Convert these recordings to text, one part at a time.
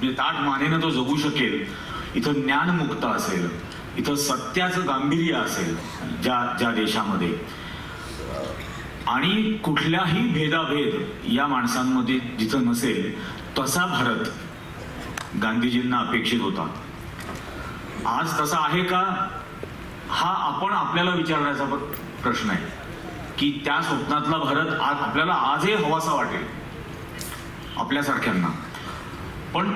म्हणजे ताठ मानेनं तो जगू शकेल, इथं ज्ञानमुक्त असेल, इथं सत्याचं गांभीर्य असेल ज्या देशामध्ये, आणि कुठल्याही भेदाभेद या माणसांमध्ये जिथं नसेल, तसा भारत गांधीजींना अपेक्षित होता. आज तसा आहे का, हा आपण आपल्याला विचारण्याचा प्रश्न आहे की त्या स्वप्नातला भारत आज आपल्याला आजही हवासा वाटेल आपल्यासारख्यांना, पण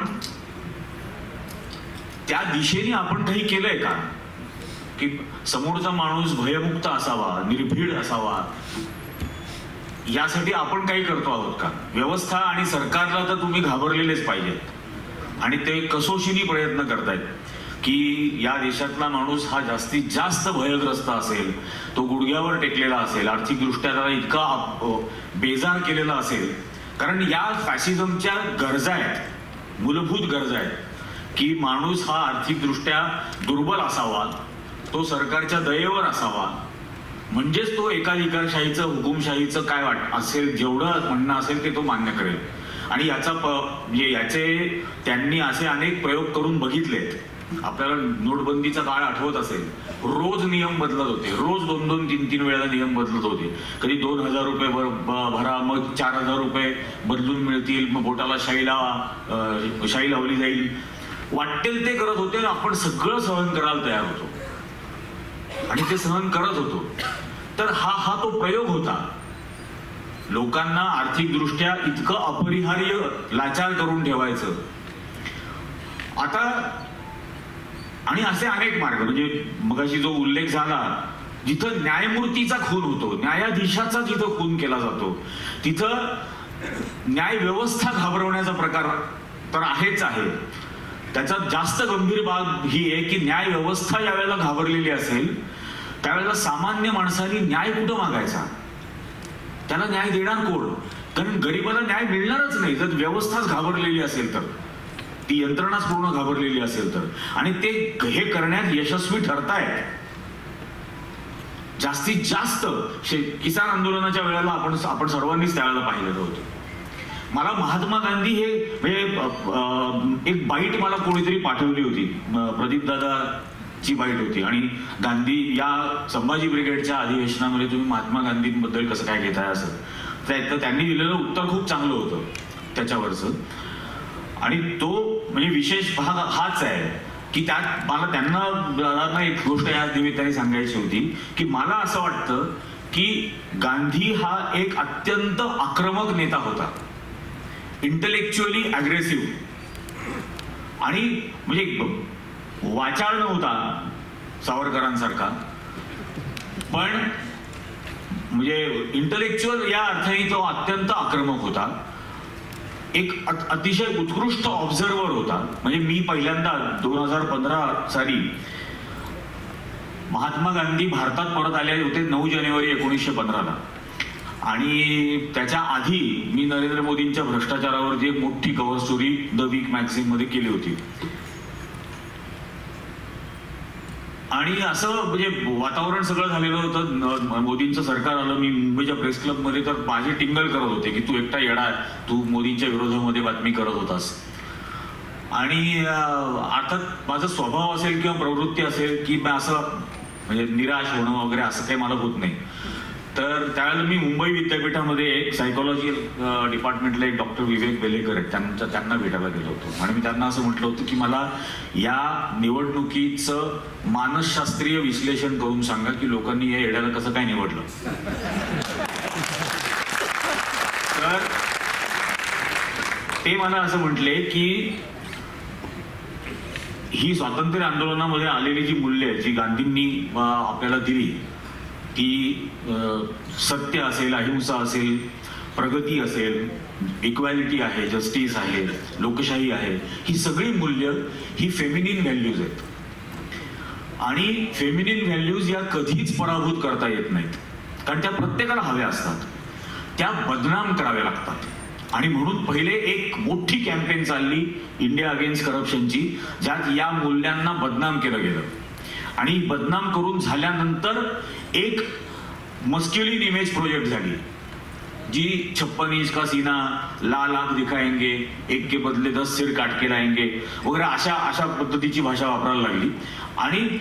त्या दिशेने आपण काही केलंय का की समोरचा माणूस भयमुक्त असावा, निर्भीड असावा, यासाठी आपण काही करतो आहोत का? व्यवस्था आणि सरकारला तर तुम्ही घाबरलेलेच पाहिजेत आणि ते कसोशीने प्रयत्न करतायत की या देशातला माणूस हा जास्तीत जास्त भयग्रस्त असेल, तो गुडघ्यावर टेकलेला असेल, आर्थिकदृष्ट्या त्याला इतका बेजार केलेला असेल. कारण या फॅसिझमच्या गरजा आहेत, मूलभूत गरजा आहेत की माणूस हा आर्थिकदृष्ट्या दुर्बल असावा, तो सरकारच्या दयेवर असावा, म्हणजेच तो एकाधिकारशाहीचं, हुकुमशाहीचं काय असेल, जेवढं म्हणणं असेल ते तो मान्य करेल. आणि याचे त्यांनी असे अनेक प्रयोग करून बघितलेत. आपल्याला नोटबंदीचा काळ आठवत असेल, रोज नियम बदलत होते, रोज 2-2, 3-3 वेळा नियम बदलत होते. कधी 2000 रुपये भरा, मग 4000 रुपये बदलून मिळतील, मग बोटाला शाई लावली जाईल, वाटेल ते करत होते. आपण सगळं सहन करायला तयार होतो आणि ते सहन करत होतो. तर हा तो प्रयोग होता, लोकांना आर्थिकदृष्ट्या इतकं अपरिहार्य लाचार करून ठेवायचं. आता आणि असे अनेक मार्ग, म्हणजे मगाशी जो उल्लेख झाला, जिथं न्यायमूर्तीचा खून होतो, न्यायाधीशाचा जिथं खून केला जातो, तिथं न्याय व्यवस्था घाबरवण्याचा प्रकार तर आहेच आहे. त्याचा जास्त गंभीर बाब ही आहे की न्याय व्यवस्था यावेळेला घाबरलेली असेल, त्यावेळेला सामान्य माणसांनी न्याय कुठं मागायचा, त्याला न्याय देणार कोण? कारण गरीबाला न्याय मिळणारच नाही जर व्यवस्थाच घाबरलेली असेल तर, ती यंत्रणाच पूर्ण घाबरलेली असेल तर. आणि ते हे करण्यात यशस्वी ठरतायत. जास्तीत जास्त किसान आंदोलनाच्या वेळेला आपण सर्वांनीच त्यावेळेला पाहिलेलं होतं. मला महात्मा गांधी हे म्हणजे एक बाईट मला कोणीतरी पाठवली होती, प्रदीप दादाची बाईट होती, आणि गांधी या संभाजी ब्रिगेडच्या अधिवेशनामध्ये तुम्ही महात्मा गांधींबद्दल कसं काय घेताय असं, तर त्यांनी दिलेलं उत्तर खूप चांगलं होतं त्याच्यावरचं. आणि तो म्हणजे विशेष भाग हाच आहे की त्यात मला त्यांना एक गोष्ट या निमित्ताने सांगायची होती की मला असं वाटतं की गांधी हा एक अत्यंत आक्रमक नेता होता, इंटेलेक्च्युअली अग्रेसिव्ह, आणि म्हणजे वाचाळ नव्हता सावरकरांसारखा, पण म्हणजे इंटेलेक्च्युअल या अर्थाने तो अत्यंत आक्रमक होता. एक अतिशय उत्कृष्ट ऑब्झर्वर होता. म्हणजे मी पहिल्यांदा 2015 साली महात्मा गांधी भारतात परत आले होते 9 जानेवारी 1915ला, आणि त्याच्या आधी मी नरेंद्र मोदींच्या भ्रष्टाचारावरती एक मोठी cover story the Week magazine मध्ये केली होती. आणि असं म्हणजे वातावरण सगळं झालेलं होतं, मोदींचं सरकार आलं. मी मुंबईच्या प्रेस क्लब मध्ये तर माझी टिंगल करत होते की तू एकटा येडा, तू मोदींच्या विरोधामध्ये बातमी करत होतास. आणि अर्थात माझा स्वभाव असेल किंवा प्रवृत्ती असेल की असं म्हणजे निराश होणं वगैरे असं काही मला होत नाही. तर त्यावेळेला मी मुंबई विद्यापीठामध्ये एक सायकोलॉजी डिपार्टमेंटला एक डॉक्टर विवेक बेलेकर आहेत, त्यांना भेटायला गेलो होतो. आणि मी त्यांना असं म्हटलं होतं की मला या निवडणुकीचं मानसशास्त्रीय विश्लेषण करून सांगा की लोकांनी या येड्याला कसं काय निवडलं. तर ते मला असं म्हटले की ही स्वातंत्र्य आंदोलनामध्ये आलेली जी मूल्य जी गांधींनी आपल्याला दिली, ती सत्य असेल, अहिंसा असेल, प्रगती असेल, इक्वॅलिटी आहे, जस्टिस आहे, लोकशाही आहे, ही सगळी मूल्य ही फेमिनिन व्हॅल्यूज आहेत. आणि फेमिनिन व्हॅल्यूज या कधीच पराभूत करता येत नाहीत, कारण त्या प्रत्येकाला हव्या असतात, त्या बदनाम कराव्या लागतात. आणि म्हणून पहिले एक मोठी कॅम्पेन चालली इंडिया अगेन्स्ट करप्शनची, ज्यात या मूल्यांना बदनाम केलं गेलं. आणि बदनाम करून झाल्यानंतर एक मस्क्युलिन इमेज प्रोजेक्ट झाली जी 56 इंच का सीना, लाल आंख दिखाएंगे, एक के बदले 10 सिर काट के लाएंगे वगैरे अशा पद्धतीची भाषा वापरायला लागली आणि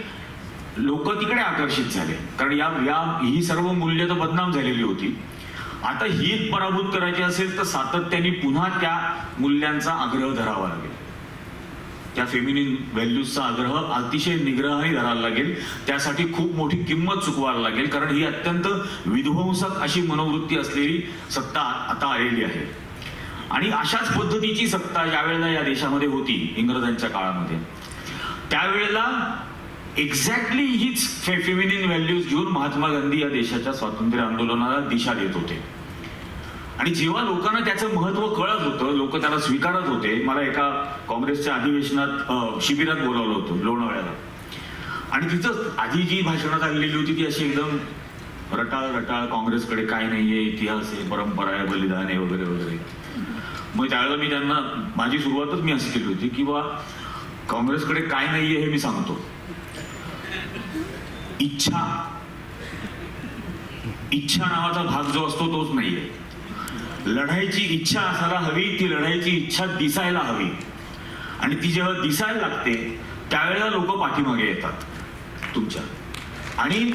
लोक तिकडे आकर्षित झाले. कारण ही सर्व मूल्य तर बदनाम झालेली होती. आता ही पराभूत करायची असेल तर सातत्याने पुन्हा त्या मूल्यांचा आग्रह धरावा लागेल. त्या फेमिनिन व्हॅल्यूजचा आग्रह अतिशय निग्रहाने धरायला लागेल. त्यासाठी खूप मोठी किंमत चुकवायला लागेल. कारण ही अत्यंत विध्वंसक अशी मनोवृत्ती असलेली सत्ता आता आलेली आहे. आणि अशाच पद्धतीची सत्ता ज्यावेळेला या देशामध्ये होती इंग्रजांच्या काळामध्ये, त्यावेळेला एक्झॅक्टली हीच फेमिनिन व्हॅल्यूज घेऊन महात्मा गांधी या देशाच्या स्वातंत्र्य आंदोलनाला दिशा देत होते. आणि जेव्हा लोकांना त्याचं महत्व कळत होतं, लोक त्याला स्वीकारत होते. मला एका काँग्रेसच्या अधिवेशनात शिबिरात बोलावलं होतं लोणावळ्याला, आणि तिथं आधी जी भाषणं चाललेली होती ती अशी एकदम रटाळ काँग्रेसकडे काय नाहीये, इतिहास आहे, परंपरा आहे, बलिदान आहे वगैरे वगैरे. मग त्यावेळेला मी त्यांना माझी सुरुवातच मी अशी केली होती की बा काँग्रेसकडे काय नाहीये हे मी सांगतो. इच्छा नावाचा भाग जो असतो तोच नाहीये. लढायची इच्छा असायला हवी, ती लढायची इच्छा दिसायला हवी. आणि ती जेव्हा दिसायला लागते त्यावेळेला लोक पाठीमागे येतात तुमच्या. आणि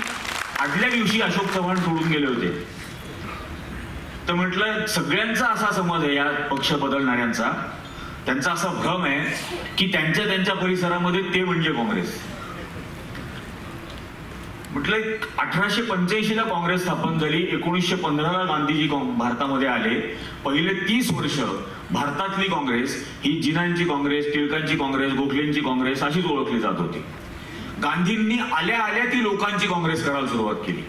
आदल्या दिवशी अशोक चव्हाण सोडून गेले होते तर म्हटलं सगळ्यांचा असा समज आहे, या पक्ष बदलणाऱ्यांचा त्यांचा असा भ्रम आहे की त्यांच्या परिसरामध्ये ते म्हणजे काँग्रेस. म्हटलं 1885 ला काँग्रेस स्थापन झाली, 1915 ला गांधीजी भारतामध्ये आले. पहिले 30 वर्ष भारतातली काँग्रेस ही जिनांची काँग्रेस, टिळकांची काँग्रेस, गोखलेंची काँग्रेस अशीच ओळखली जात होती. गांधींनी आल्या ती लोकांची काँग्रेस करायला सुरुवात केली.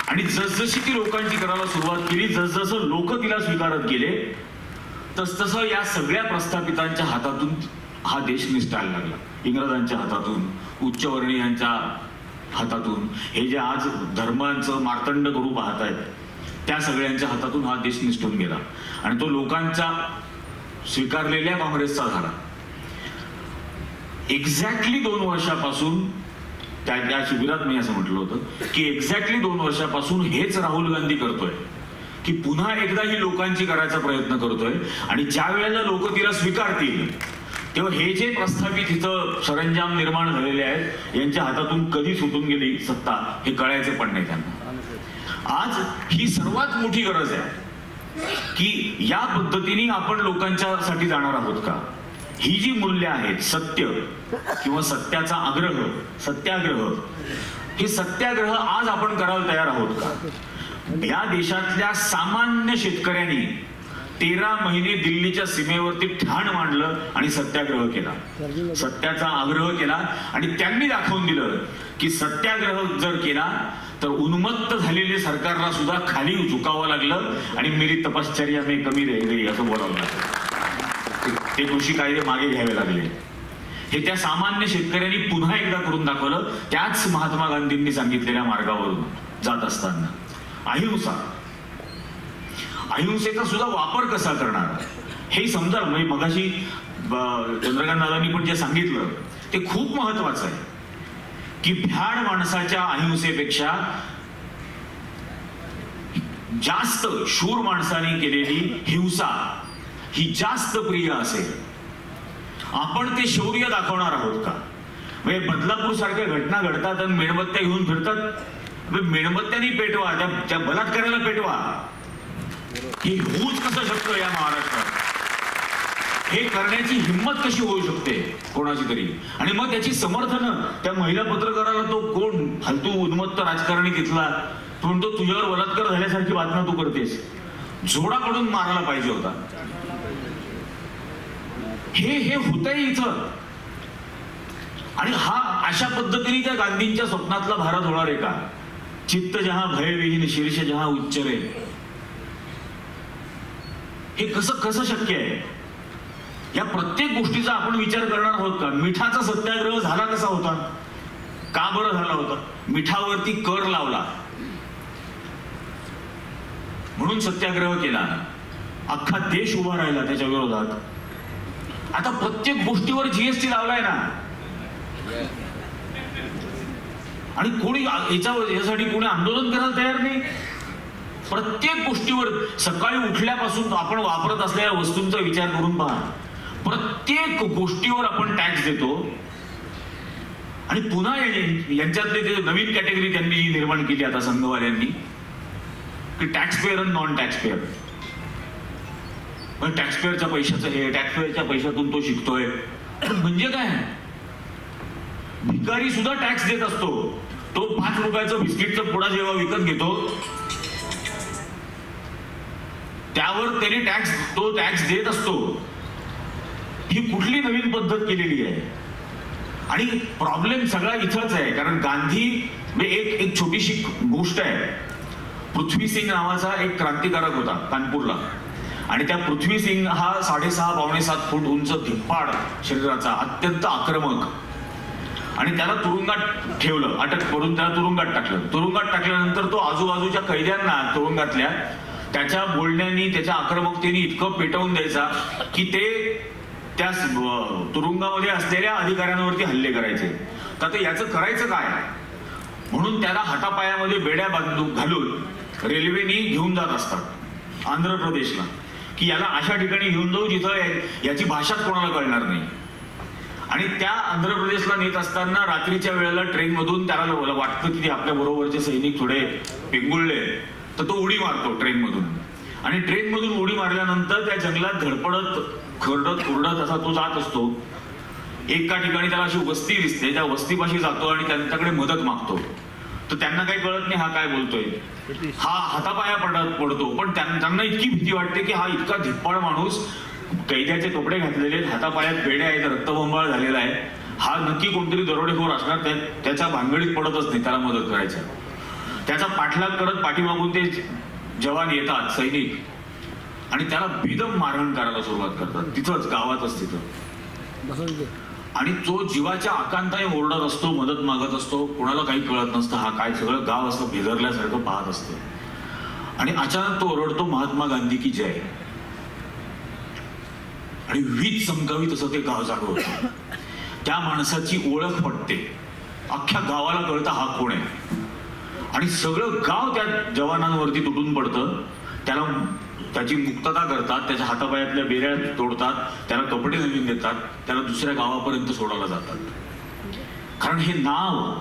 आणि जसजशी ती लोकांची करायला सुरुवात केली, जसजसं लोक तिला स्वीकारत गेले, तसतसं या सगळ्या प्रस्थापितांच्या हातातून हा देश निसटायला लागला. इंग्रजांच्या हातातून, उच्चवर्णीयांच्या हातातून, हे जे आज धर्मांचं मार्तंड करू पाहतायत त्या सगळ्यांच्या हातातून हा देश निसटून गेला. आणि तो लोकांच्या स्वीकारलेल्या काँग्रेसचा झाला. एक्झॅक्टली 2 वर्षापासून त्या शिबिरात मी असं म्हटलं होतं की एक्झॅक्टली 2 वर्षापासून हेच राहुल गांधी करतोय की पुन्हा एकदा ही लोकांची करायचा प्रयत्न करतोय. आणि ज्या वेळेला लोक तिला स्वीकारतील तेव्हा हे जे प्रस्थापित इथं सरंजाम निर्माण झालेले आहेत यांच्या हातातून कधी सुटून गेली सत्ता हे कळायचं पण नाही त्यांना. आज ही सर्वात मोठी गरज आहे की या पद्धतीने आपण लोकांच्यासाठी जाणार आहोत का. ही जी मूल्य आहेत, सत्य किंवा सत्याचा आग्रह, सत्याग्रह, हे सत्याग्रह आज आपण करायला तयार आहोत का. या देशातल्या सामान्य शेतकऱ्यांनी 13 महिने दिल्लीच्या सीमेवरती ठाण मांडलं आणि सत्याग्रह केला, सत्याचा आग्रह केला. आणि त्यांनी दाखवून दिलं की सत्याग्रह जर केला तर उन्मत्त झालेले सरकारला सुद्धा खाली झुकावं लागलं आणि मेरी तपश्चर्या में कमी रह गई असं बोलावं लागलं. ते कृषी कायदे मागे घ्यावे लागले. हे त्या सामान्य शेतकऱ्यांनी पुन्हा एकदा करून दाखवलं. त्याच महात्मा गांधींनी सांगितलेल्या मार्गावरून जात असताना अहिंसेचा सुद्धा वापर कसा करणार हे समजा. म्हणजे मगाशी चंद्रकांत दादांनी पण जे सांगितलं ते खूप महत्वाचं आहे की भ्याड माणसाच्या अहिंसेपेक्षा जास्त शूर माणसाने केलेली हिंसा ही जास्त प्रिय असेल. आपण ते शौर्य दाखवणार आहोत का. म्हणजे बदलापूर सारख्या घटना घडतात आणि मेणबत्त्या घेऊन फिरतात. मेणबत्त्यानी पेटवा, त्या बलात्काराला पेटवा, हे होऊच कसं शकतं या महाराष्ट्रात. हे करण्याची हिंमत कशी होऊ शकते कोणाची तरी. आणि मग त्याची समर्थन त्या महिला पत्रकाराला तो कोण फालतू उन्मत्त राजकारणी घेतला तो म्हणतो तुझ्यावर बलात्कार झाल्यासारखी बातम्या तू करतेस, जोडाकडून मारायला पाहिजे होता. हे होतंय इथं. आणि हा अशा पद्धतीने त्या गांधींच्या स्वप्नातला भारत होणार आहे का. चित्त जहा भयविहीन शीर्ष जहा उच्चरे, हे कसं शक्य आहे. या प्रत्येक गोष्टीचा आपण विचार करणार आहोत का. मिठाचा सत्याग्रह झाला कसा होता, का बरं झाला होता. मिठावरती कर लावला म्हणून सत्याग्रह केला, अख्खा देश उभा राहिला त्याच्या विरोधात. आता प्रत्येक गोष्टीवर जीएसटी लावलाय ना. आणि कोणी यासाठी कोणी आंदोलन करायला तयार नाही. प्रत्येक गोष्टीवर सकाळी उठल्यापासून आपण वापरत असलेल्या वस्तूंचा विचार करून पहा, प्रत्येक गोष्टीवर आपण टॅक्स देतो. आणि पुन्हा यांच्यातले ते नवीन कॅटेगरी त्यांनी निर्माण केली आता संघवाल्यांनी, की टॅक्स पेअर आणि नॉन टॅक्स पेअर. पण टॅक्स पेअरच्या पैशाचं हे, टॅक्स पेअरच्या पैशातून तो शिकतोय, म्हणजे काय? भिकारी सुद्धा टॅक्स देत असतो. तो 5 रुपयाचं बिस्किटचं पुडा जेव्हा विकत घेतो त्यावर त्याने तो टॅक्स देत असतो. ही कुठली नवीन पद्धत केलेली आहे? आणि प्रॉब्लेम सगळा इथंच आहे, कारण गांधी एक छोटीशी गोष्ट आहे. पृथ्वी सिंग नावाचा एक क्रांतिकारक होता कानपूरला, आणि त्या पृथ्वी सिंग हा 6.5-7 फूट उंच धिप्पाड शरीराचा, अत्यंत आक्रमक, आणि त्याला तुरुंगात ठेवलं, अटक करून त्याला तुरुंगात टाकलं. तुरुंगात टाकल्यानंतर तो आजूबाजूच्या कैद्यांना तुरुंगातल्या त्याच्या बोलण्यानी, त्याच्या आक्रमकतेने इतकं पेटवून द्यायचा की ते त्या तुरुंगामध्ये असलेल्या अधिकाऱ्यांवरती हल्ले करायचे. तर याचं करायचं काय म्हणून त्याला हातापायामध्ये बेड्या घालून रेल्वेनी घेऊन जात असतात आंध्र प्रदेशला, की याला अशा ठिकाणी घेऊन जाऊ जिथं याची भाषाच कोणाला कळणार नाही. आणि त्या आंध्र प्रदेशला नेत असताना रात्रीच्या वेळेला ट्रेनमधून त्याला वाटतं की आपल्या बरोबरचे सैनिक थोडे पिंगुळले, तर तो उडी मारतो ट्रेनमधून. आणि ट्रेनमधून उडी मारल्यानंतर त्या जंगलात धडपडत खरडत खुरडत असा तो जात असतो. एका ठिकाणी त्याला अशी वस्ती दिसते, त्या वस्तीपाशी जातो आणि त्यांच्याकडे मदत मागतो. तर त्यांना काही कळत नाही हा काय बोलतोय, हा हातापाया पडतो. पण त्यांना इतकी भीती वाटते की हा इतका धिप्पाड माणूस, कैद्याचे कपडे घातलेले, हातापायात बेड्या आहेत, रक्तबंबाळ झालेला आहे, हा नक्की कोणतरी दरोडेखोर असणार, त्याच्या भानगडीत पडतच नाही त्याला मदत करायचा. त्याचा पाठलाग करत पाठीमागून ते जवान येतात, सैनिक, आणि त्याला बेदम मारहाण करायला सुरुवात करतात तिथंच, गावातच तिथं. आणि तो जीवाच्या आकांताने ओरडत असतो, मदत मागत असतो, कोणाला काही कळत नसतं, हा काय सगळं गाव असं भेदरल्यासारखं पाहत असतं. आणि अचानक तो ओरडतो, महात्मा गांधी की जय, आणि वीज चमकावी तसं ते गाव जागं होतं. त्या माणसाची ओळख पटते, अख्ख्या गावाला कळतं हा कोण आहे. आणि सगळं गाव त्या जवानांवरती तुटून पडतं. त्याची मुक्तता करतात, त्याच्या हातापायातल्या बेऱ्या तोडतात, त्याला कपडे नवीन देतात, त्याला दुसऱ्या गावापर्यंत सोडायला जातात. कारण हे नाव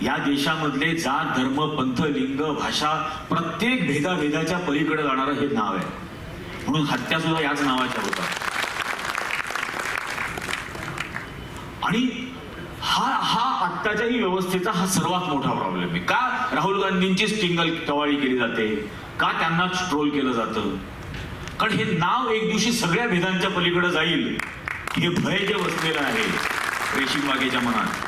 या देशामधले जात, धर्म, पंथ, लिंग, भाषा, प्रत्येक भेदाभेदाच्या पलीकडे जाणारं हे नाव आहे. म्हणून हत्या सुद्धा याच नावाच्या होतात. आणि हा आत्ताच्याही व्यवस्थेचा हा सर्वात मोठा प्रॉब्लेम आहे. का राहुल गांधींचीच टिंगल कवाळी केली जाते, का त्यांना ट्रोल केलं जातं? कारण हे नाव एक दिवशी सगळ्या भेदांच्या पलीकडे जाईल हे भय जे बसलेलं आहे रेशीम बागेच्या मनात,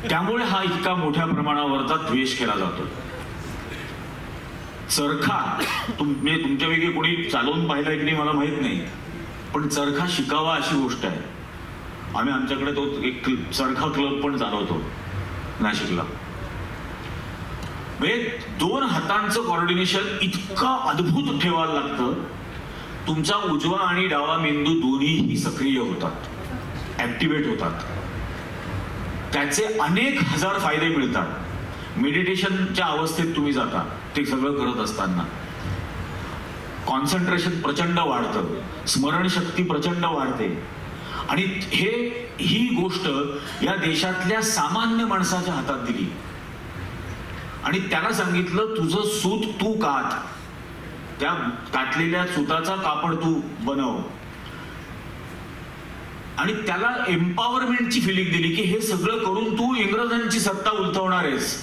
त्यामुळे हा इतका मोठ्या प्रमाणावरचा द्वेष केला जातो. चरखा तुमच्यापैकी कोणी चालवून पाहिलाय की नाही मला माहित नाही, पण चरखा शिकावा अशी गोष्ट आहे. आम्ही आमच्याकडे तो एक चरखा क्लब पण चालवतो नाशिकला. म्हणजे 2 हातांचं कोऑर्डिनेशन इतकं अद्भुत ठेवायला लागतं. तुमचा उजवा आणि डावा मेंदू दोन्हीही सक्रिय होतात, ऍक्टिव्हेट होतात. त्याचे अनेक हजार फायदे मिळतात. मेडिटेशनच्या अवस्थेत तुम्ही जाता ते सगळं करत असताना. कॉन्सन्ट्रेशन प्रचंड वाढतं, स्मरणशक्ती प्रचंड वाढते. आणि ही गोष्ट या देशातल्या सामान्य माणसाच्या हातात दिली आणि त्याला सांगितलं तुझं सूत तू कात, त्या कातलेल्या सुताचा कापड तू बनव. आणि त्याला एम्पॉवरमेंटची फिलिंग दिली की हे सगळं करून तू इंग्रजांची सत्ता उलथवणार आहेस.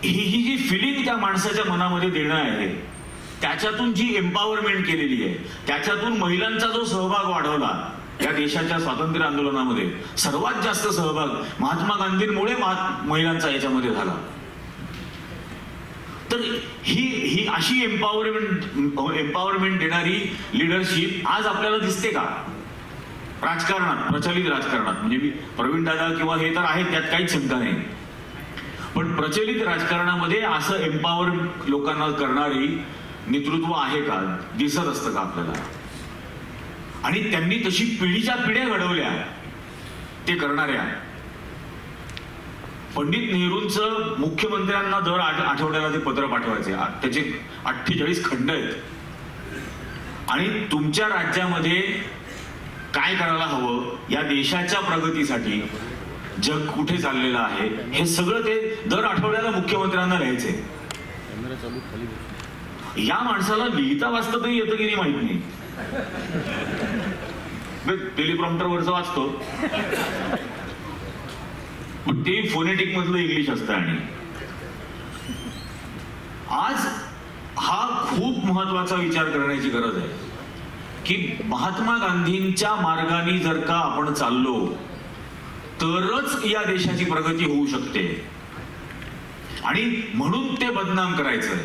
ही जी फिलिंग त्या माणसाच्या मनामध्ये देणं आहे, त्याच्यातून जी एम्पॉवरमेंट केलेली आहे, त्याच्यातून महिलांचा जो सहभाग वाढवला या देशाच्या स्वातंत्र्य आंदोलनामध्ये, सर्वात जास्त सहभाग महात्मा गांधींमुळे महिलांचा याच्यामध्ये झाला. तर ही अशी एम्पॉवरमेंट देणारी लिडरशिप आज आपल्याला दिसते का राजकारणात, प्रचलित राजकारणात? म्हणजे प्रवीण दादा किंवा हे तर आहेत, त्यात काहीच शंका नाही. पण प्रचलित राजकारणामध्ये असं एम्पॉवर लोकांना करणारी नेतृत्व आहे का? दिसत असतं का आपल्याला? आणि त्यांनी तशी पिढीच्या पिढ्या घडवल्या ते करणाऱ्या. पंडित नेहरूंचं मुख्यमंत्र्यांना दर आठवड्याला ते पत्र पाठवायचे, त्याचे 48 खंड आहेत. आणि तुमच्या राज्यामध्ये काय करायला हवं, या देशाच्या प्रगतीसाठी जग कुठे चाललेलं आहे, हे सगळं ते दर आठवड्याला मुख्यमंत्र्यांना लिहायचे. या माणसाला लिहिता वाचता तरी येतं की नाही माहित नाही. टेलिप्रॉम्प्टर वरच वाचतो, पण ते फोनेटिक मधलं इंग्लिश असतं. आणि आज हा खूप महत्वाचा विचार करण्याची गरज आहे की महात्मा गांधींच्या मार्गाने जर का आपण चाललो तरच या देशाची प्रगती होऊ शकते. आणि म्हणून ते बदनाम करायचं,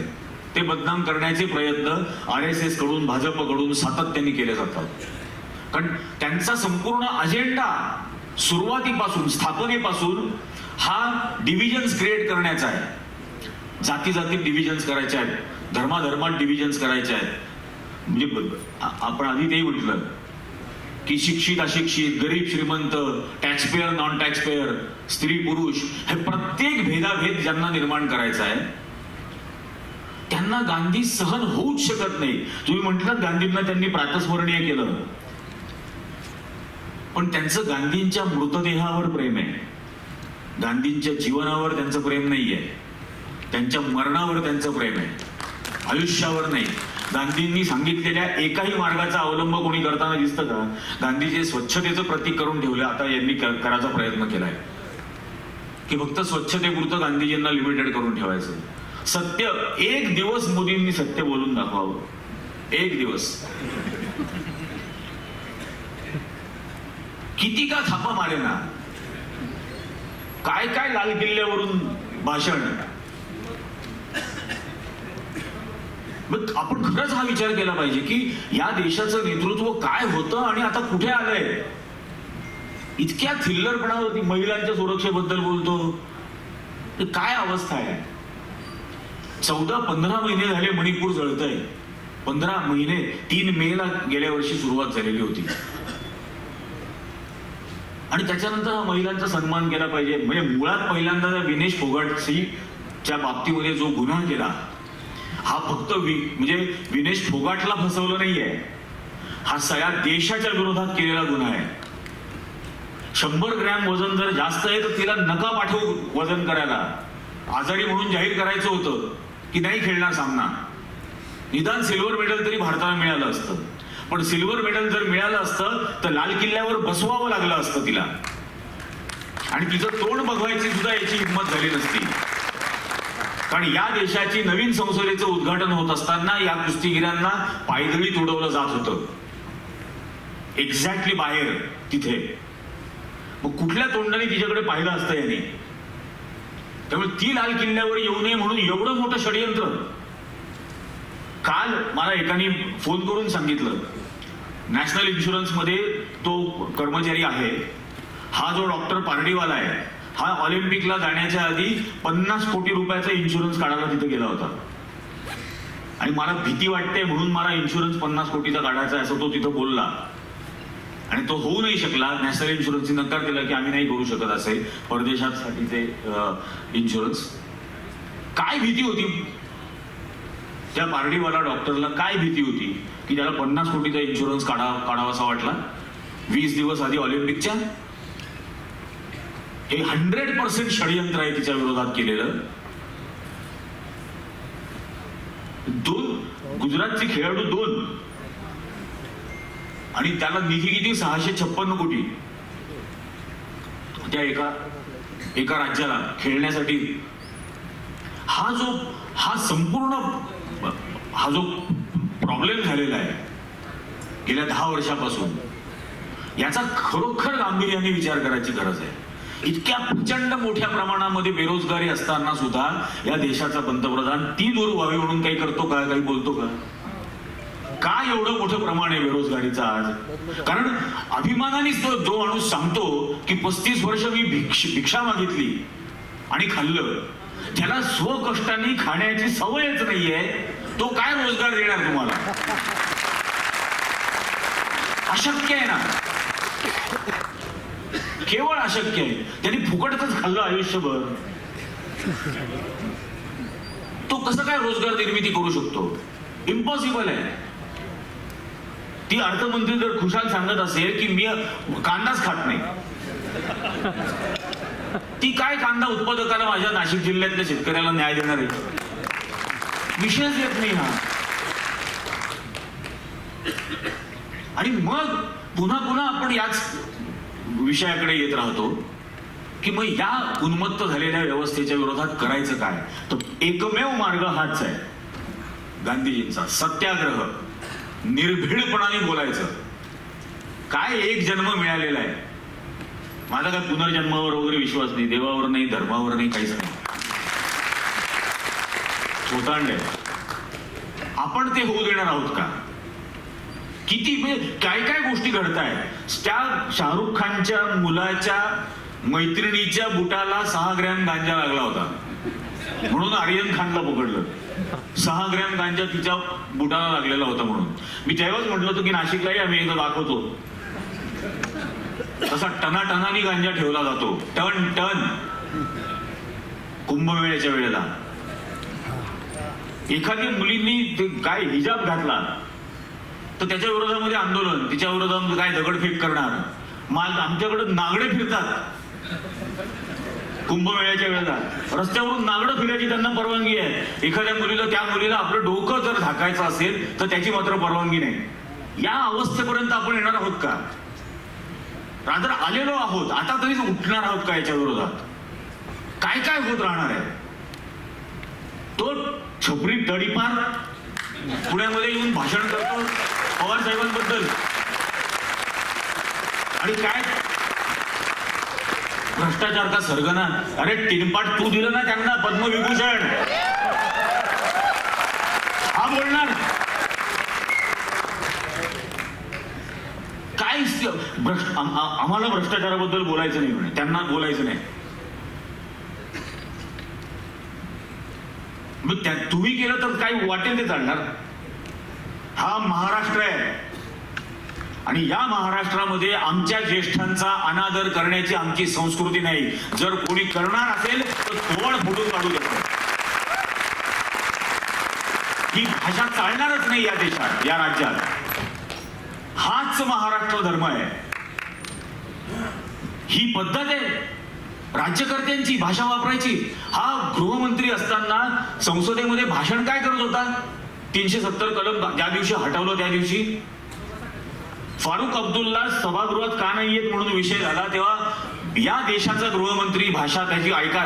ते बदनाम करण्याचे प्रयत्न RSS कडून, भाजपकडून सातत्याने केले जातात. कारण त्यांचा संपूर्ण अजेंडा सुरुवातीपासून, स्थापनेपासून हा डिव्हिजन्स क्रिएट करण्याचा आहे. जाती जातीत डिव्हिजन्स करायचे आहेत, धर्माधर्मात डिव्हिजन्स करायचे आहेत. म्हणजे आपण आधी ते म्हटलं की शिक्षित अशिक्षित, गरीब श्रीमंत, टॅक्सपेयर नॉन टॅक्सपेयर, स्त्री पुरुष, हे प्रत्येक भेदाभेद ज्यांना निर्माण करायचा आहे त्यांना गांधी सहन होऊच शकत नाही. तुम्ही म्हटलं गांधींना त्यांनी प्रातस्मरणीय केलं, पण त्यांचं गांधींच्या मृतदेहावर प्रेम आहे, गांधींच्या जीवनावर त्यांचं प्रेम नाहीये, त्यांच्या मरणावर त्यांचं प्रेम आहे, आयुष्यावर नाही. गांधींनी सांगितलेल्या एकाही मार्गाचा अवलंब कोणी करताना दिसतं का? गांधीजी स्वच्छतेचं प्रतीक करून ठेवले, आता यांनी करायचा प्रयत्न केलाय की फक्त स्वच्छतेपुरतं गांधीजींना लिमिटेड करून ठेवायचं. सत्य, एक दिवस मोदींनी सत्य बोलून दाखवावं, एक दिवस. किती का थापा मारे ना, काय काय लाल किल्ल्यावरून भाषण. आपण खरंच हा विचार केला पाहिजे की या देशाचं नेतृत्व काय होतं आणि आता कुठे आलंय. इतक्या थिल्लरपणावरती महिलांच्या सुरक्षेबद्दल बोलतो, काय अवस्था आहे. 14-15 महिने झाले मणिपूर जळतंय. 15 महिने, 3 मेला गेल्या वर्षी सुरुवात झालेली होती. आणि त्याच्यानंतर हा महिलांचा सन्मान केला पाहिजे. म्हणजे मुळात पहिल्यांदा विनेश फोगाटच्या बाबतीमध्ये जो गुन्हा केला, हा फक्त म्हणजे विनेश फोगाटला फसवलं नाहीये, हा सगळ्या देशाच्या विरोधात केलेला गुन्हा आहे. 100 ग्रॅम वजन जर जास्त आहे तर तिला नका पाठवू वजन करायला. आजारी म्हणून जाहीर करायचं होतं की नाही खेळणार सामना, निदान सिल्वर मेडल तरी भारताला मिळालं असतं. पण सिल्वर मेडल जर मिळालं असतं तर लाल किल्ल्यावर बसवावं लागलं असतं तिला, आणि तिचं तोंड बघवायची सुद्धा याची हिंमत झाली नसती. कारण या देशाची नवीन संसदेचं उद्घाटन होत असताना या कुस्तीगिरांना पायदळी उडवलं जात होतं, एक्झॅक्टली बाहेर तिथे. मग कुठल्या तोंडाने तिच्याकडे पाहिलं असतं याने? त्यामुळे ती लाल किल्ल्यावर येऊ नये म्हणून एवढं मोठं षडयंत्र. काल मला एकाने फोन करून सांगितलं, नॅशनल इन्शुरन्स मध्ये तो कर्मचारी आहे, हा जो डॉक्टर पारडीवाला आहे, हा ऑलिम्पिकला जाण्याच्या आधी 50 कोटी रुपयाचा इन्शुरन्स काढायला तिथे गेला होता. आणि मला भीती वाटते म्हणून मला इन्शुरन्स 50 कोटीचा काढायचा आहे असं तो तिथं बोलला. आणि तो होऊ नाही शकला. नॅशनल इन्शुरन्सने नकार दिला की आम्ही नाही करू शकत असे परदेशासाठी ते इन्शुरन्स. काय भीती होती त्या पारडीवाला डॉक्टरला, काय भीती होती की त्याला 50 कोटीचा इन्शुरन्स काढावासा वाटला 20 दिवस आधी ऑलिम्पिकच्या? हे 100% षडयंत्र आहे तिच्या विरोधात केलेलं. 2 गुजरातचे खेळाडू 2, आणि त्याला निधी किती 656 कोटी त्या एका राज्याला खेळण्यासाठी. हा जो प्रॉब्लेम झालेला आहे गेल्या 10 वर्षापासून, याचा खरोखर गांभीर्याने विचार करायची गरज आहे. इतक्या प्रचंड मोठ्या प्रमाणामध्ये बेरोजगारी असताना सुद्धा या देशाचा पंतप्रधान ती दूर व्हावी म्हणून काही करतो का, काही बोलतो का? काय एवढं मोठं प्रमाण आहे बेरोजगारीचं आज? कारण अभिमानानेच जो माणूस सांगतो की 35 वर्ष मी भिक्षा मागितली आणि खाल्लं, ज्याला स्वकष्टाने खाण्याची सवयच नाहीये, तो काय रोजगार देणार तुम्हाला? अशक्य आहे ना. केवळ अशक्य आहे. त्यांनी फुकटच खाल्लं आयुष्यभर. तो कसं काय रोजगार निर्मिती करू शकतो? इम्पॉसिबल आहे. ती अर्थमंत्री जर खुशाल सांगत असेल की मी कांदाच खात नाही, ती काय कांदा उत्पादकाला, माझ्या नाशिक जिल्ह्यातल्या शेतकऱ्याला न्याय देणार आहे? विषयच येत नाही हा. आणि मग पुन्हा पुन्हा आपण याच विषयाकडे येत राहतो की मग या उन्मत्त झालेल्या व्यवस्थेच्या विरोधात करायचं काय? तर एकमेव मार्ग हाच आहे गांधीजींचा, सत्याग्रह. निर्भीडपणाने बोलायचं. काय एक जन्म मिळालेला आहे, माझा काय पुनर्जन्मावर वगैरे विश्वास नाही, देवावर नाही, धर्मावर नाही, काहीच नाही. छोटांड आहे. आपण ते होऊ देणार आहोत का? किती काय काय गोष्टी घडतायत. त्या शाहरुख खानच्या मुलाच्या मैत्रिणीच्या बुटाला 6 ग्रॅम गांजा लागला होता म्हणून आर्यन खानला पकडलं. 6 ग्रॅम गांजा तिच्या बुटाला लागलेला होता म्हणून. मी तेव्हाच म्हटलं होतं की नाशिकलाही आम्ही एकदा दाखवतो, तसा टनाटनानी गांजा ठेवला जातो, टन टन. कुंभमेळ्याच्या वेळेला एखाद्या मुलींनी काय हिजाब घातला तर त्याच्या विरोधामध्ये आंदोलन, तिच्या विरोधामध्ये काय दगडफेक करणार. आमच्याकडे नागडे फिरतात कुंभमेळ्याच्या वेळेला. रस्त्यावरून नागडं फिरायची त्यांना परवानगी आहे. एखाद्या मुलीला, त्या मुलीला आपलं डोकं जर झाकायचं असेल तर त्याची मात्र परवानगी नाही. या अवस्थेपर्यंत आपण येणार आहोत का? रादर आलेलो आहोत. आता तरीच उठणार आहोत का याच्या विरोधात? काय काय होत राहणार आहे? तो छपरी तडीपार पुण्यामध्ये येऊन भाषण करतो पवार साहेबांबद्दल, आणि काय भ्रष्टाचार का सरगना. अरे टिनपाट तू दिलं ना त्यांना पद्मविभूषण, हा बोलणार काय? आम्हाला भ्रष्टाचाराबद्दल बोलायचं नाही म्हणे, त्यांना बोलायचं नाही. मग तुम्ही केलं तर काय वाटेल ते चालणार? हा महाराष्ट्र आहे आणि या महाराष्ट्रामध्ये आमच्या ज्येष्ठांचा अनादर करण्याची आमची संस्कृती नाही. जर कोणी करणार असेल तर तोड फुटून काढू देतो. ही भाषा चालणारच नाही या देशात, या राज्यात. हाच महाराष्ट्र धर्म आहे. ही पद्धत आहे राज्यकर्त्यांची भाषा वापरायची. हा गृहमंत्री असताना संसदेमध्ये भाषण काय करत होता? 370 कलम ज्या दिवशी हटवलं त्या दिवशी फारुख अब्दुल्ला सभागृहात का नाही येत म्हणून विषय झाला, तेव्हा या देशाचा गृहमंत्री भाषा त्याची ऐका,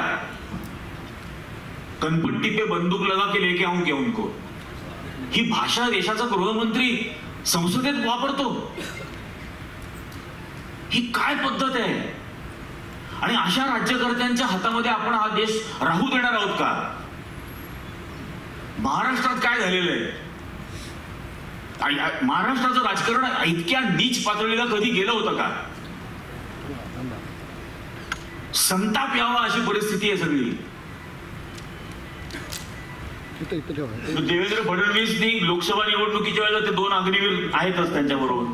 कनपट्टी पे बंदूक लगा के लेके आऊं क्या उनको. ही भाषा देशाचा गृहमंत्री संसदेत वापरतो. ही काय पद्धत आहे? आणि अशा राज्यकर्त्यांच्या हातामध्ये आपण हा देश राहू देणार आहोत का? महाराष्ट्रात काय झालेलं आहे? महाराष्ट्राचं राजकारण इतक्या नीच पातळीला कधी गेलं होतं का? संताप यावा अशी परिस्थिती आहे सगळी. देवेंद्र फडणवीसनी लोकसभा निवडणुकीच्या वेळेला ते 2 अग्निवीर आहेतच त्यांच्याबरोबर.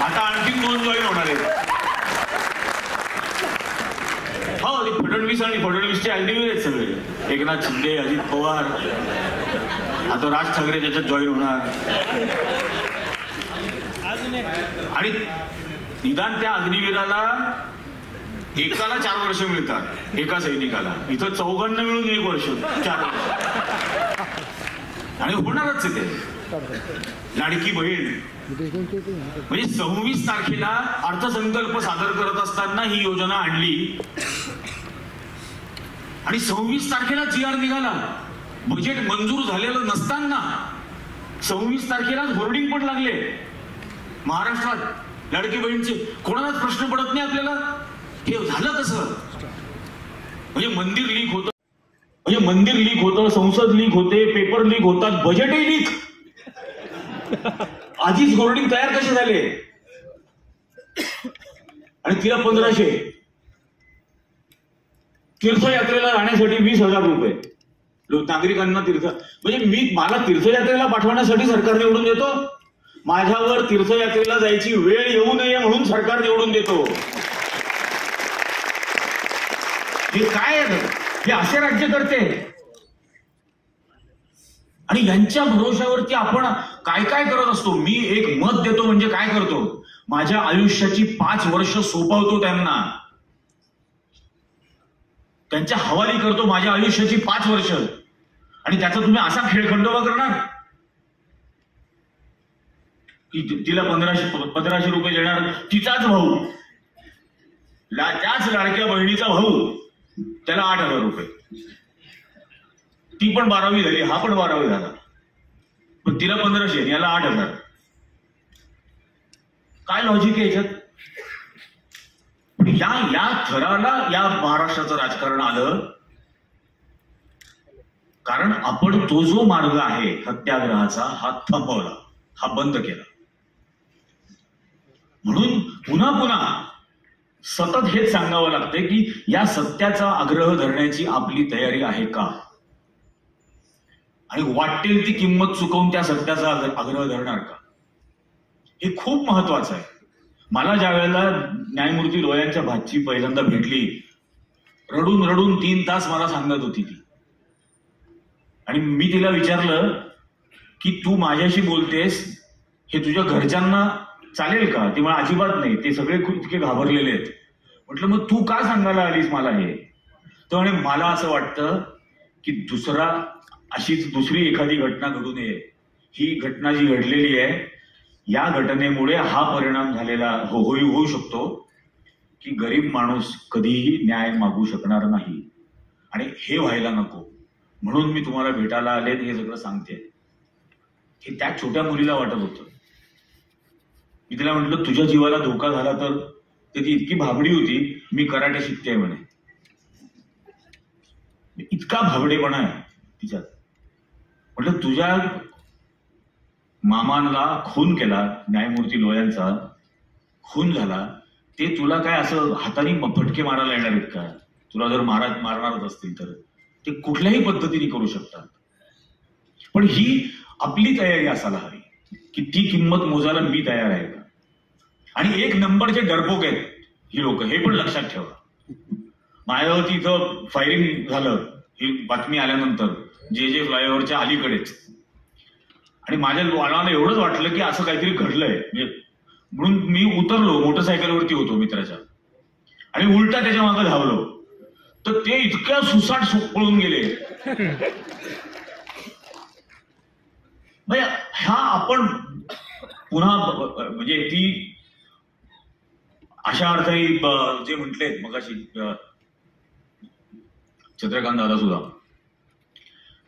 आता आणखी 2 जॉईन होणार आहेत. हो, ते फडणवीस आणि फडणवीसचे अग्निवीर आहेत सगळे. एकनाथ शिंदे, अजित पवार, आता राज ठाकरे त्याच्यात जॉईन होणार. आणि निदान त्या अग्निवीराला एकाला 4 वर्ष मिळतात, एका सैनिकाला. इथं 4घांना मिळून 1 वर्ष, 4 वर्ष. आणि होणारच आहे ते. लाडकी बहीण म्हणजे 26 तारखेला अर्थसंकल्प सादर करत असताना ही योजना आणली आणि 26 तारखेला GR निघाला. बजेट मंजूर झालेलं नसताना 26 तारखेलाच होर्डिंग पण लागले महाराष्ट्रात लाडकी बहीणचे. कोणालाच प्रश्न पडत नाही आपल्याला हे झालं कसं. म्हणजे मंदिर लीक होतं, संसद लीक होते, पेपर लीक होतात, बजेटही लीक. आधीच होर्डिंग तयार कसे झाले? आणि तिला 1500. तीर्थयात्रेला राहण्यासाठी 20,000 रुपये नागरिकांना. मला तीर्थयात्रेला पाठवण्यासाठी सरकार निवडून देतो. माझ्यावर तीर्थयात्रेला जायची वेळ येऊ नये म्हणून सरकार निवडून देतो. हे काय, हे असे राज्यकर्ते. आणि यांच्या भरोशावरती आपण काय काय करत असतो. मी एक मत देतो म्हणजे काय करतो, माझ्या आयुष्याची 5 वर्ष सोपवतो त्यांना, त्यांच्या हवाली करतो माझ्या आयुष्याची 5 वर्ष. आणि त्याचा तुम्ही असा खेळखंडोबा करणार की तिला 1500 रुपये देणार, तिचाच भाऊ, त्याच लाडक्या बहिणीचा भाऊ, त्याला 8,000 रुपये. ती पण 12वी झाली, हा पण 12वी झाला, पण तिला 1500, याला 8,000. काय लॉजिक आहे याच्यात? पण या थराला या महाराष्ट्राचं राजकारण आलं कारण आपण तो जो मार्ग आहे सत्याग्रहाचा हा थांबवला, हा बंद केला. म्हणून पुन्हा पुन्हा सतत हेच सांगावं लागतंय की या सत्याचा आग्रह धरण्याची आपली तयारी आहे का, आणि वाटेल ती किंमत चुकवून त्या सत्याचा आग्रह धरणार का, हे खूप महत्वाचं आहे. मला ज्या वेळेला न्यायमूर्ती लोयांच्या भाची पहिल्यांदा भेटली, रडून रडून 3 तास मला सांगत होती ती. आणि मी तिला विचारलं की तू माझ्याशी बोलतेस हे तुझ्या घरच्यांना चालेल का? ती मला अजिबात नाही, ते सगळे खूप इतके घाबरलेले आहेत. म्हटलं मग तू का सांगायला आलीस मला हे? तर म्हणे मला असं वाटतं की अशीच दुसरी एखादी घटना घडू नये. ही घटना जी घडलेली आहे या घटनेमुळे हा परिणाम झालेला होऊ शकतो की गरीब माणूस कधीही न्याय मागू शकणार नाही, आणि हे व्हायला नको म्हणून मी तुम्हाला भेटायला आले हे सगळं सांगते. हे त्या छोट्या मुलीला वाटत होतं. मी तिला म्हटलं तुझ्या जीवाला धोका झाला तर? ती इतकी भाबडी होती, मी कराटे शिकते म्हणे. इतका भाबडेपणा आहे तिच्यात. म्हटलं तुझ्या मामाला खून केला, न्यायमूर्ती लोयांचा खून झाला, ते तुला काय असं हाताने फटके मारायला येणार आहेत का? तुला जर मारणारच असतील तर ते कुठल्याही पद्धतीने करू शकतात. पण ही आपली तयारी असायला हवी की ती किंमत मोजायला मी तयार आहे का. आणि 1 नंबरचे डरपोक आहेत ही लोक, हे पण लक्षात ठेवा. माझ्यावरती इथं फायरिंग झालं ही बातमी आल्यानंतर जे फ्लायओव्हरच्या अलीकडेच, आणि माझ्या मला एवढंच वाटलं की असं काहीतरी घडलंय म्हणून मी उतरलो, मोटरसायकलवरती होतो मित्राच्या, आणि उलटा त्याच्या मागे धावलो. तर ते इतक्या सुसाट पळून गेले. हा आपण पुन्हा म्हणजे ती अशा अर्थाने जे म्हटले मगाशी चंद्रकांत दादा सुद्धा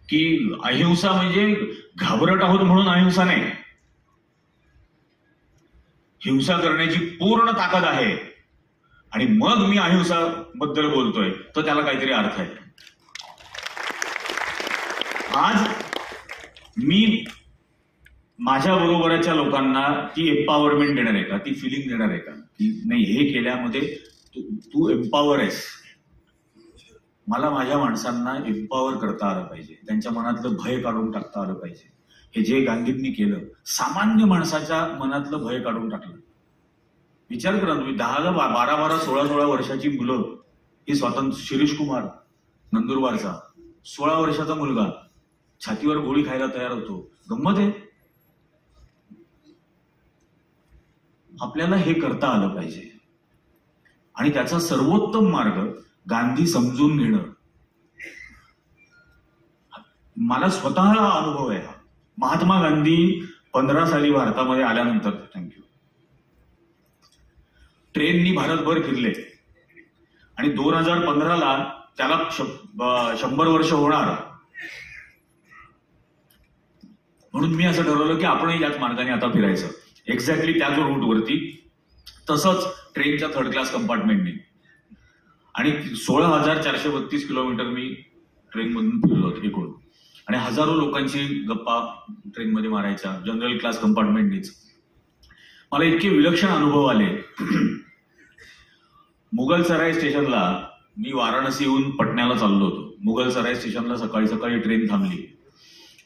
की अहिंसा म्हणजे घाबरट आहोत म्हणून अहिंसा नाही, हिंसा करण्याची पूर्ण ताकद आहे आणि मग मी अहिंसा बद्दल बोलतोय तर त्याला काहीतरी अर्थ आहे. आज मी माझ्या बरोबरच्या लोकांना ती एम्पॉवरमेंट देणार आहे का, ती फिलिंग देणार आहे का की नाही हे केल्यामध्ये तू एम्पॉवर आहेस. मला माझ्या माणसांना एम्पॉवर करता आलं पाहिजे, त्यांच्या मनातलं भय काढून टाकता आलं पाहिजे. हे जे गांधींनी केलं, सामान्य माणसाच्या मनातलं भय काढून टाकलं. विचार करा तुम्ही, 10, 12, 16 वर्षाची मुलं, ही स्वातंत्र्य, शिरीष कुमार नंदुरबारचा 16 वर्षाचा मुलगा छातीवर गोळी खायला तयार होतो. गंमत आहे. आपल्याला हे करता आलं पाहिजे, आणि त्याचा सर्वोत्तम मार्ग गांधी समजून घेणं. मला स्वतःला अनुभव आहे. महात्मा गांधी 15 साली भारतामध्ये आल्यानंतर, थँक्यू, ट्रेननी भारतभर फिरले, आणि 2015ला त्याला 100 वर्ष होणार म्हणून मी असं ठरवलं की आपणही याच मार्गाने आता फिरायचं, एक्झॅक्टली त्याच रूटवरती, तसंच ट्रेनच्या 3rd क्लास कंपार्टमेंटने. आणि 16,432 किलोमीटर मी ट्रेनमधून फिरलो होतो एकूण, आणि हजारो लोकांची गप्पा ट्रेनमध्ये मारायच्या, जनरल क्लास कंपार्टमेंटनीच. मला इतके विलक्षण अनुभव आले. मुघलसराय स्टेशनला, मी वाराणसीहून पटण्याला चाललो होतो. मुघलसराय स्टेशनला सकाळी सकाळी ट्रेन थांबली,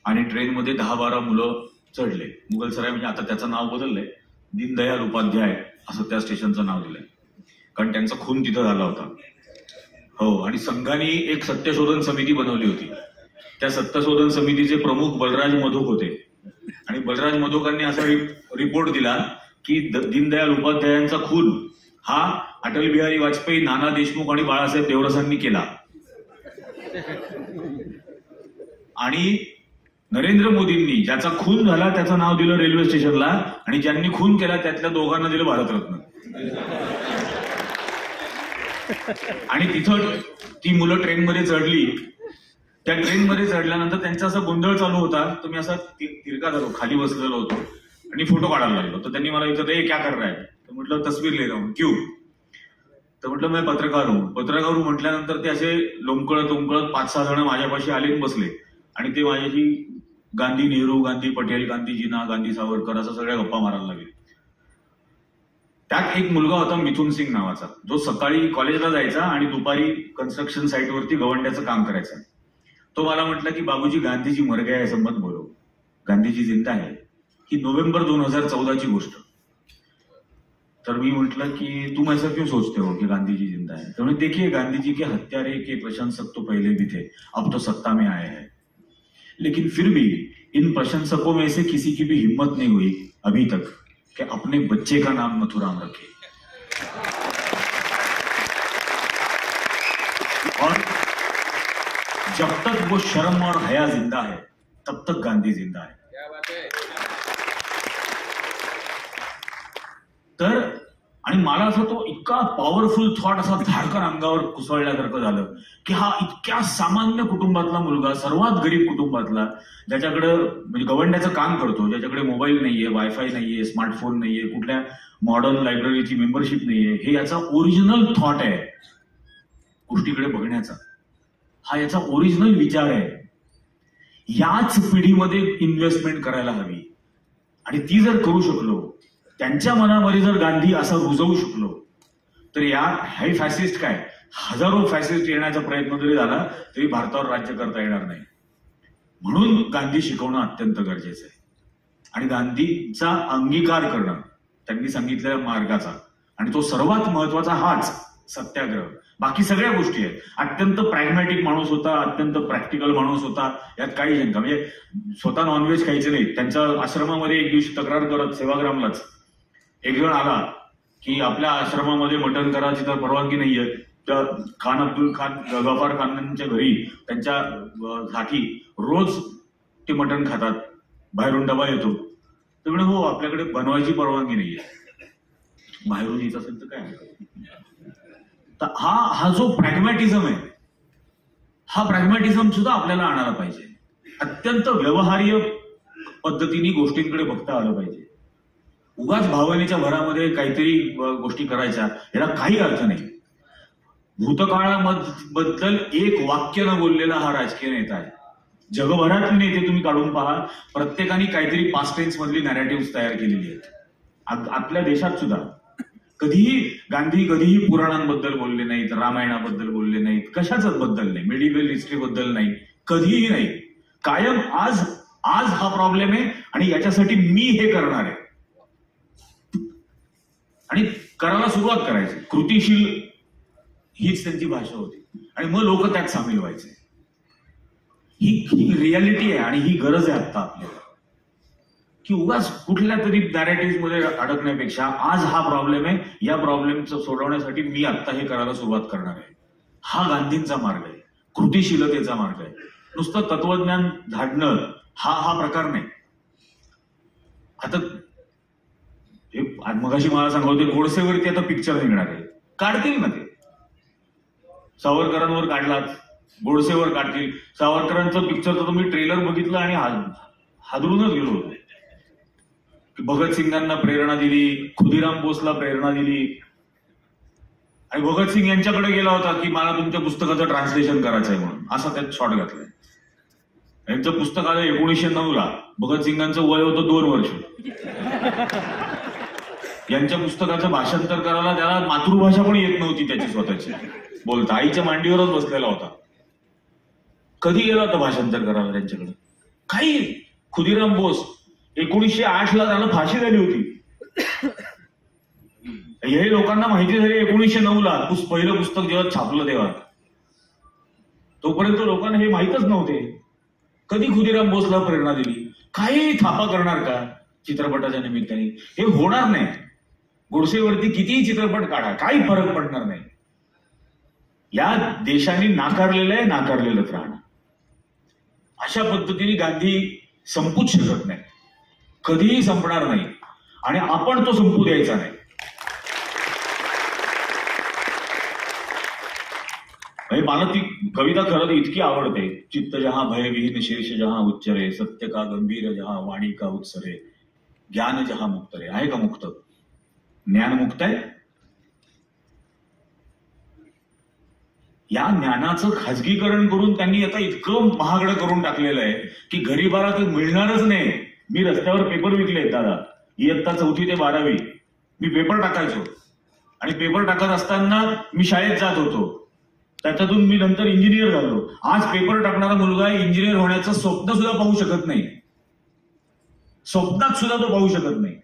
आणि ट्रेनमध्ये 10-12 मुलं चढले. मुघलसराय म्हणजे आता त्याचं नाव बदललंय, दीनदयाल उपाध्याय असं त्या स्टेशनचं नाव दिलंय, कारण त्यांचा खून तिथं झाला होता. हो, आणि संघाने एक सत्यशोधन समिती बनवली होती. त्या सत्यशोधन समितीचे प्रमुख बलराज मधोक होते, आणि बलराज मधोकांनी असा रिपोर्ट दिला की दीनदयाल उपाध्यायांचा खून हा अटल बिहारी वाजपेयी, नाना देशमुख आणि बाळासाहेब देवरसांनी केला, आणि नरेंद्र मोदींनी ज्याचा खून झाला त्याचं नाव दिलं रेल्वे स्टेशनला, आणि ज्यांनी खून केला त्यातल्या दोघांना दिलं भारतरत्न. आणि तिथं ती मुलं ट्रेनमध्ये चढली. त्या ट्रेनमध्ये चढल्यानंतर त्यांचा असा गोंधळ चालू होता, तर मी असा तिरका झालो, खाली बसलेलो होतो आणि फोटो काढायला लागलो. तर त्यांनी मला विचारलं, क्या कर रहा है? तर म्हटलं तस्वीर ले रहा हूं. क्यों? तर म्हटलं मैं पत्रकार हूं. पत्रकार हूं म्हटल्यानंतर ते असे लोंबकळत 5-6 जण माझ्यापाशी आले बसले, आणि ते माझ्याशी गांधी नेहरू, गांधी पटेल, गांधी जिना, गांधी सावरकर असं सगळ्या गप्पा मारायला लागले. त्यात एक मुलगा होता मिथुन सिंग नावाचा, जो सकाळी कॉलेजला जायचा आणि दुपारी कन्स्ट्रक्शन साईटवरती गवंड्याचं काम करायचा. तो मला म्हटला की बाबूजी, गांधीजी मर गए ऐसा मत बोलो, गांधीजी जिंदा है. ही नोव्हेंबर 2014ची गोष्ट. तर मी म्हटलं की तुम ऐसा क्यों सोचते हो कि गांधीजी जिंदा है? तो देखिए, गांधीजी के हत्यारे के प्रशंसक तो पहले भी थे, अब तो सत्ता में आए हैं, लेकिन फिर भी इन प्रशंसकों में से किसी की भी हिम्मत नहीं हुई अभी तक कि अपने बच्चे का नाम नथुराम रखे. और जब तक वो शर्म और हया जिंदा है तब तक गांधी जिंदा है. तर आणि मला असं तो इतका पॉवरफुल थॉट असा धाडकन अंगावर कुसळल्यासारखं झालं की हा इतक्या सामान्य कुटुंबातला मुलगा, सर्वात गरीब कुटुंबातला, ज्याच्याकडे म्हणजे गवंड्याचं काम करतो, ज्याच्याकडे मोबाईल नाहीये, वायफाय नाहीये, स्मार्टफोन नाहीये, कुठल्या मॉडर्न लायब्ररीची मेंबरशिप नाहीये, हे याचा ओरिजिनल थॉट आहे गोष्टीकडे बघण्याचा, हा याचा ओरिजिनल विचार आहे. याच पिढीमध्ये इन्व्हेस्टमेंट करायला हवी, आणि ती जर करू शकलो, त्यांच्या मनामध्ये जर गांधी असा रुजवू शकलो, तर हे फॅसिस्ट काय, हजारो फॅसिस्ट येण्याचा प्रयत्न जरी झाला तरी भारतावर राज्य करता येणार नाही. म्हणून गांधी शिकवणं अत्यंत गरजेचं आहे, आणि गांधीचा अंगीकार करणं त्यांनी सांगितलेल्या मार्गाचा, आणि तो सर्वात महत्वाचा हाच सत्याग्रह. बाकी सगळ्या गोष्टी आहेत. अत्यंत प्रॅग्मॅटिक माणूस होता, अत्यंत प्रॅक्टिकल माणूस होता, यात काही शंका, म्हणजे स्वतः नॉनव्हेज खायचे नाही. त्यांच्या आश्रमामध्ये एक दिवशी तक्रार करत सेवाग्रामलाच एक जण आला की आपल्या आश्रमामध्ये मटण करायची तर परवानगी नाहीये. तर खान अब्दुल खान, गफार खानांच्या घरी त्यांच्या साठी रोज ते मटण खातात, बाहेरून डबा येतो. तर म्हणे हो, आपल्याकडे बनवायची परवानगी नाहीये, बाहेरून येत असेल तर काय. तर हा जो प्रॅग्मॅटिझम आहे, हा प्रॅग्मॅटिझम सुद्धा आपल्याला आणायला पाहिजे. अत्यंत व्यवहार्य पद्धतीने गोष्टींकडे बघता आलं पाहिजे. उगाच भावनेच्या भरामध्ये काहीतरी गोष्टी करायच्या, याला काही अर्थ नाही. भूतकाळाबद्दल एक वाक्य न बोललेला हा राजकीय नेता आहे. जगभरातले नेते तुम्ही काढून पहा, प्रत्येकाने काहीतरी पास्ट टेन्स मधली नॅरेटिव्ह तयार केलेली आहेत. आपल्या देशात सुद्धा गांधी कधीही पुराणांबद्दल बोलले नाहीत, रामायणाबद्दल बोलले नाहीत, कशाच बद्दल नाही, मेडिव्हल हिस्ट्री बद्दल नाही, कधीही नाही. कायम आज हा प्रॉब्लेम आहे आणि याच्यासाठी मी हे करणार आहे, आणि करायला सुरुवात करायची. कृतिशील हीच त्यांची भाषा होती, आणि मग लोक त्यात सामील व्हायचे. ही रियालिटी आहे, आणि ही गरज आहे आता आपल्याला, की उगाच कुठल्या तरी नॅरेटिव्ह मध्ये अडकण्यापेक्षा आज हा प्रॉब्लेम आहे, या प्रॉब्लेमचं सोडवण्यासाठी मी आता हे करायला सुरुवात करणार आहे. हा गांधींचा मार्ग आहे, कृतिशीलतेचा मार्ग आहे. नुसतं तत्वज्ञान झाडणं हा प्रकार नाही. आता मगाशी मला सांगत होते, गोडसेवरती आता पिक्चर निघणार आहे, काढतील ना ते. सावरकरांवर काढलात, गोडसेवर काढतील. सावरकरांचं पिक्चरचं मी ट्रेलर बघितलं आणि हादरूनच गेलो होतो. भगतसिंगांना प्रेरणा दिली, खुदीराम बोसला प्रेरणा दिली, आणि भगतसिंग यांच्याकडे गेला होता की मला तुमच्या पुस्तकाचं ट्रान्सलेशन करायचं आहे म्हणून, असा त्यात शॉट घातलाय. यांचं पुस्तक आलं 1909ला, भगतसिंगांचं वय होतं 2 वर्ष. यांच्या पुस्तकाचं भाषांतर करायला त्याला मातृभाषा पण येत नव्हती त्याची स्वतःची बोलता, आईच्या मांडीवरच बसलेला होता. कधी गेला होता भाषांतर करायला त्यांच्याकडे? काही. खुदीराम बोस 1908ला त्याला फाशी झाली होती. हे लोकांना माहिती झाली 1909ला पहिलं पुस्तक जेव्हा छापलं तेव्हा. तोपर्यंत लोकांना हे माहीतच नव्हते. कधी खुदिराम बोसला प्रेरणा दिली? काही थापा करणार का चित्रपटाच्या निमित्ताने? हे होणार नाही. गोडसेवरती कितीही चित्रपट काढा, काही फरक पडणार नाही. या देशाने नाकारलेलं आहे, नाकारलेलंच राहणार. अशा पद्धतीने गांधी संपूच शकत नाही, कधीही संपणार नाही आणि आपण तो संपू द्यायचा नाही. मला ती कविता खरं इतकी आवडते. चित्त जहा भयविहीन शीर्ष जहा उच्चरे, सत्य का गंभीर जहा वाणी का उत्सरे, ज्ञान जहा मुक्त रे. आहे का मुक्त? ज्ञान मुक्त आहे. या ज्ञानाचं खाजगीकरण करून त्यांनी आता इतकं महागडं करून टाकलेलं आहे की गरीबाला ते मिळणारच नाही. मी रस्त्यावर पेपर विकले दादा, इयत्ता 4वी ते 12वी मी पेपर टाकायचो आणि पेपर टाकत असताना मी शाळेत जात होतो. त्याच्यातून मी नंतर इंजिनियर झालो. आज पेपर टाकणारा मुलगा इंजिनियर होण्याचं स्वप्न सुद्धा पाहू शकत नाही. स्वप्नात सुद्धा तो पाहू शकत नाही.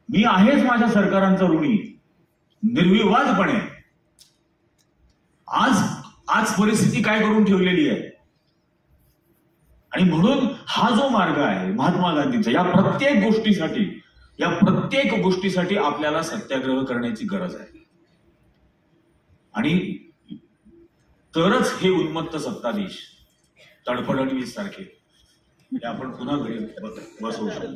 मी आहेच माझ्या सरकारांचा ऋणी, निर्विवादपणे. आज परिस्थिती काय करून ठेवलेली आहे. आणि म्हणून हा जो मार्ग आहे महात्मा गांधींचा, या प्रत्येक गोष्टीसाठी आपल्याला सत्याग्रह करण्याची गरज आहे. आणि तरच हे उन्मत्त सत्ताधीश, तडफडणवीस सारखे हे आपण पुन्हा घरी बसवू शकतो.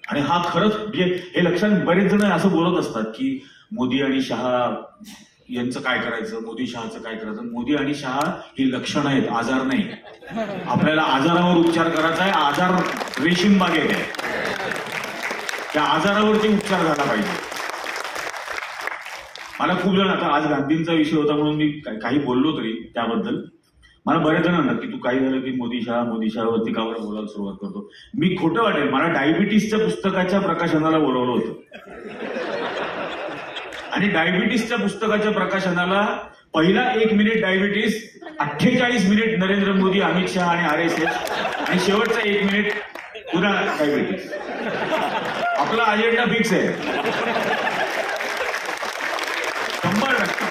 आणि हा खरंच हे लक्षात बरेच जण असं बोलत असतात की मोदी आणि शहा यांचं काय करायचं, मोदी शहाचं काय करायचं. मोदी आणि शहा ही लक्षणं आहेत, आजार नाही. आपल्याला आजारावर उपचार करायचा आहे. आजार रेशीम बागेत आहे, त्या आजारावरती उपचार झाला पाहिजे. मला खूप जण, आता आज गांधींचा विषय होता म्हणून मी काही बोललो तरी त्याबद्दल मला बरेच जण म्हणतात की तू काही झालं की मोदी शहावरती का बरं बोलायला सुरुवात करतो. मी खोटं वाटेल, मला डायबिटीसच्या पुस्तकाच्या प्रकाशनाला बोलवलं होतं आणि डायबिटीसच्या पुस्तकाच्या प्रकाशनाला पहिला 1 minute diabetes, 48 minute Narendra Modi, Amit Shah आणि RSS आणि शेवटचा 1 मिनिट पुन्हा डायबिटीस. आपला अजेंडा फिक्स आहे. 100%.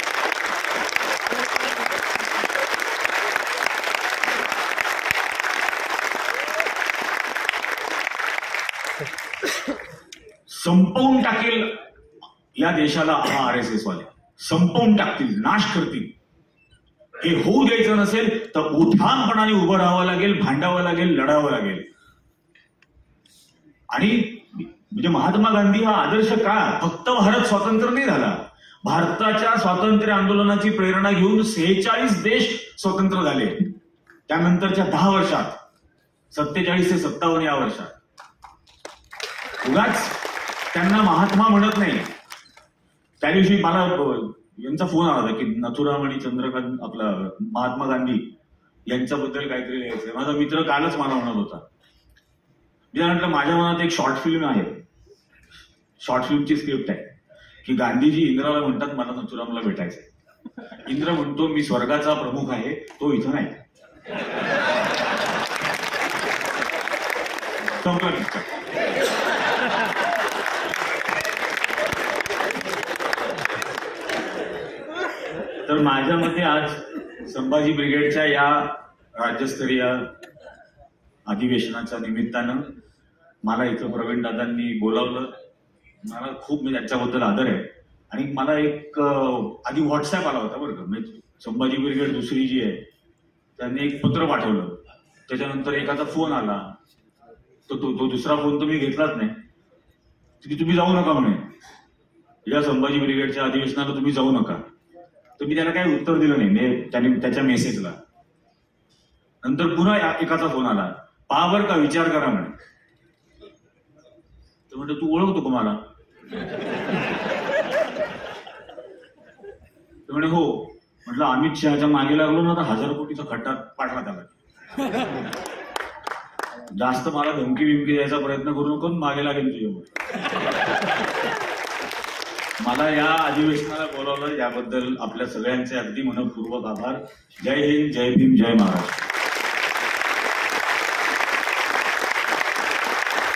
संपवून टाकेल या देशाला हा RSS वाले. संपवून टाकतील, नाश करतील. हे होऊ द्यायचं नसेल तर उठामपणाने उभं राहावं लागेल, भांडावं लागेल, लढावं लागेल. आणि म्हणजे महात्मा गांधी हा आदर्श का फक्त भारत स्वतंत्र नाही झाला, भारताच्या स्वातंत्र्य आंदोलनाची प्रेरणा घेऊन 46 देश स्वतंत्र झाले त्यानंतरच्या 10 वर्षात, 47 ते 57 या वर्षात. उगाच त्यांना महात्मा म्हणत नाही. त्या दिवशी मला यांचा फोन आला होता की नथुराम आणि चंद्रकांत, आपला महात्मा गांधी यांच्याबद्दल काहीतरी लिहायचंय. माझा मित्र कालच मला म्हणत होता. मी म्हटलं माझ्या मनात एक शॉर्ट फिल्म आहे, शॉर्ट फिल्मची स्क्रिप्ट आहे की गांधीजी इंद्राला म्हणतात मला नथुरामला भेटायचंय. इंद्र म्हणतो मी स्वर्गाचा प्रमुख आहे, तो इथं नाही. संपला पिक्चर. तर माझ्या मते आज संभाजी ब्रिगेडच्या या राज्यस्तरीय अधिवेशनाच्या निमित्तानं मला इथं प्रवीण दादांनी बोलावलं. मला खूप त्याच्याबद्दल आदर आहे. आणि मला एक आधी व्हॉट्सअप आला होता बरं का, म्हणजे संभाजी ब्रिगेड दुसरी जी आहे त्यांनी एक पत्र पाठवलं. त्याच्यानंतर एकाचा फोन आला, तो दुसरा फोन तर मी घेतलाच नाही. तुम्ही जाऊ नका म्हणे, या संभाजी ब्रिगेडच्या अधिवेशनाला तुम्ही जाऊ नका. तर मी त्याला काही उत्तर दिलं नाही त्याच्या मेसेजला. नंतर पुन्हा एकाचा फोन आला, पहा बरं का, विचार करा म्हणे. तर म्हणतो तू ओळखतो का मला? तर म्हणे हो. म्हटलं अमित शहाच्या मागे लागलो ना तर 1000 कोटीचा खड्डा पाडला त्याला. जास्त मला धमकी बिमकी द्यायचा प्रयत्न करू नको, मागे लागेल तुझ्यावर. मला या अधिवेशनाला बोलावलं याबद्दल आपल्या सगळ्यांचे अगदी मनपूर्वक आभार. जय हिंद, जय भीम, जय महाराष्ट्र.